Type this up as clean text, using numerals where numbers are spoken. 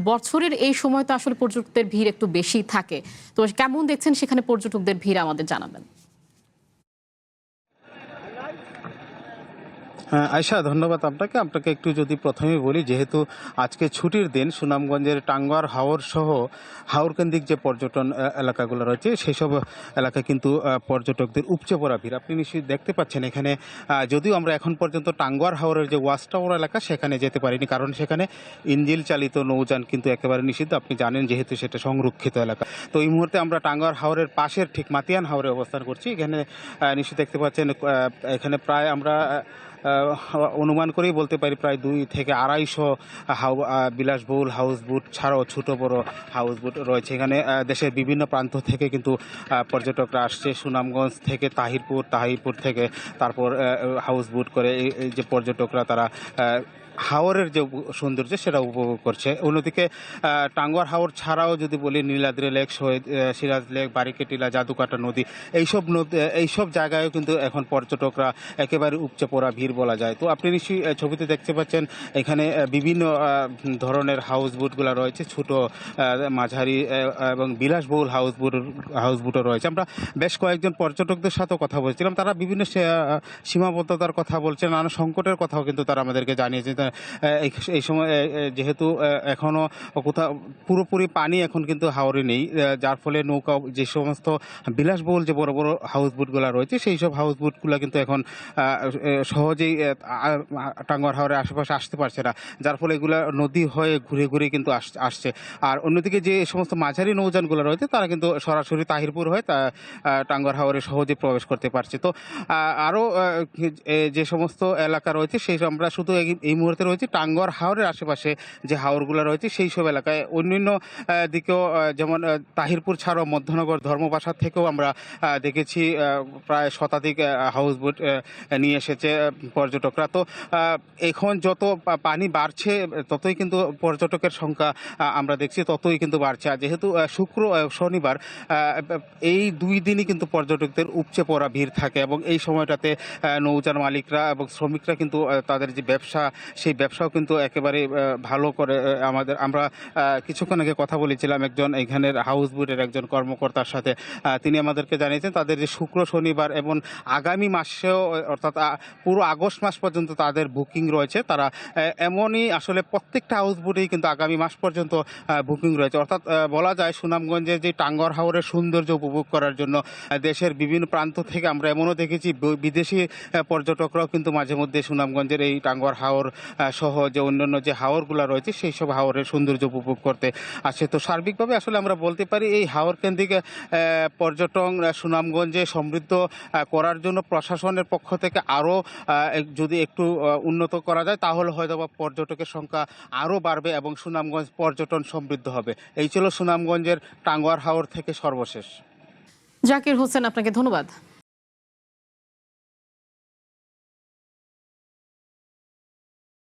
বছরের এই সময় তো আসলে পর্যটকদের ভিড় একটু বেশি থাকে, তো কেমন দেখছেন সেখানে পর্যটকদের ভিড় আমাদের জানাবেন। হ্যাঁ, আয়শা, ধন্যবাদ আপনাকে। আপনাকে একটু যদি প্রথমেই বলি, যেহেতু আজকে ছুটির দিন, সুনামগঞ্জের টাঙ্গুয়ার হাওর সহ হাওর কেন্দ্রিক যে পর্যটন এলাকাগুলো রয়েছে সেই সব এলাকায় কিন্তু পর্যটকদের উপচে পড়া ভিড় আপনি নিশ্চয়ই দেখতে পাচ্ছেন। এখানে যদিও আমরা এখন পর্যন্ত টাঙ্গুয়ার হাওরের যে ওয়াচ টাওয়ার এলাকা সেখানে যেতে পারিনি, কারণ সেখানে ইঞ্জিল চালিত নৌযান কিন্তু একেবারে নিষিদ্ধ, আপনি জানেন, যেহেতু সেটা সংরক্ষিত এলাকা। তো এই মুহূর্তে আমরা টাঙ্গুয়ার হাওরের পাশের ঠিক মাতিয়ান হাওরে অবস্থান করছি। এখানে নিশ্চয়ই দেখতে পাচ্ছেন, এখানে প্রায় আমরা অনুমান করেই বলতে পারি প্রায় 2 থেকে 250 বিলাসবহুল হাউস বোট ছাড়াও ছোট বড় হাউস বোট রয়েছে। এখানে দেশের বিভিন্ন প্রান্ত থেকে কিন্তু পর্যটকরা আসছে। সুনামগঞ্জ থেকে তাহিরপুর থেকে তারপর হাউস বোট করে এই যে পর্যটকরা তারা হাওরের যে সৌন্দর্য সেটা উপভোগ করছে। অন্যদিকে টাঙ্গুয়ার হাওর ছাড়াও যদি বলি, নীলাদ্রি লেক, শহীদ সিরাজ লেক, বারিকেটিলা, জাদুকাটা নদী, এইসব জায়গায়ও কিন্তু এখন পর্যটকরা একেবারে উপচে পড়া ভিড় বলা যায়। তো আপনি নিশ্চয়ই ছবিতে দেখতে পাচ্ছেন, এখানে বিভিন্ন ধরনের হাউস বোটগুলো রয়েছে, ছোট, মাঝারি এবং বিলাসবহুল হাউস বোটও রয়েছে। আমরা বেশ কয়েকজন পর্যটকদের সাথেও কথা বলছিলাম, তারা বিভিন্ন সীমাবদ্ধতার কথা বলছেন, নানা সংকটের কথাও কিন্তু তারা আমাদেরকে জানিয়েছে। এই সময় যেহেতু এখনও কোথাও পুরোপুরি পানি এখন কিন্তু হাওরে নেই, যার ফলে নৌকা, যে সমস্ত বিলাসবহুল যে বড় বড় হাউস বোটগুলো রয়েছে সেই সব হাউস বোটগুলো কিন্তু এখন সহজেই টাঙ্গুয়ার হাওরের আশেপাশে আসতে পারছে না, যার ফলে এগুলো নদী হয়ে ঘুরে ঘুরে কিন্তু আসছে। আর অন্যদিকে যে সমস্ত মাঝারি নৌযানগুলো রয়েছে তারা কিন্তু সরাসরি তাহিরপুর হয়ে টাঙ্গুয়ার হাওরে সহজে প্রবেশ করতে পারছে। তো আরও যে সমস্ত এলাকা রয়েছে সেই আমরা শুধু এই মুহূর্তে রয়েছে টাঙ্গুয়ার হাওরের আশেপাশে যে হাওরগুলো রয়েছে সেই সব এলাকায়। অন্যান্য দিকেও যেমন তাহিরপুর ছাড়াও মধ্যনগর, ধর্মপ্রাসাদ থেকেও আমরা দেখেছি প্রায় শতাধিক হাউস বোট নিয়ে এসেছে পর্যটকরা। তো এখন যত পানি বাড়ছে ততই কিন্তু পর্যটকের সংখ্যা আমরা দেখছি ততই কিন্তু বাড়ছে। আর যেহেতু শনিবার, এই 2 দিনই কিন্তু পর্যটকদের উপচে পড়া ভিড় থাকে এবং এই সময়টাতে নৌযান মালিকরা এবং শ্রমিকরা কিন্তু তাদের যে ব্যবসা সেই ব্যবসাও কিন্তু একেবারে ভালো করে। আমরা কিছুক্ষণ আগে কথা বলেছিলাম একজন এখানের হাউস বোটের একজন কর্মকর্তার সাথে, তিনি আমাদেরকে জানিয়েছেন তাদের যে শুক্র শনিবার এবং আগামী মাসেও, অর্থাৎ পুরো আগস্ট মাস পর্যন্ত তাদের বুকিং রয়েছে। তারা এমনই আসলে প্রত্যেকটা হাউস বোটেই কিন্তু আগামী মাস পর্যন্ত বুকিং রয়েছে। অর্থাৎ বলা যায় সুনামগঞ্জের যে টাঙ্গুয়ার হাওরের সৌন্দর্য উপভোগ করার জন্য দেশের বিভিন্ন প্রান্ত থেকে আমরা এমনও দেখেছি বিদেশি পর্যটকরাও কিন্তু মাঝে মধ্যে সুনামগঞ্জের এই টাঙ্গুয়ার হাওর সহ যে অন্যান্য যে হাওরগুলো রয়েছে সেই সব হাওরের সৌন্দর্য উপভোগ করতে আসে। তো সার্বিকভাবে আসলে আমরা বলতে পারি এই হাওর কেন্দ্রিক পর্যটন সুনামগঞ্জে সমৃদ্ধ করার জন্য প্রশাসনের পক্ষ থেকে আরও যদি একটু উন্নত করা যায় তাহলে হয়তো বা পর্যটকের সংখ্যা আরও বাড়বে এবং সুনামগঞ্জ পর্যটন সমৃদ্ধ হবে। এই ছিল সুনামগঞ্জের টাঙ্গুয়ার হাওর থেকে সর্বশেষ। জাকির হোসেন, আপনাকে ধন্যবাদ।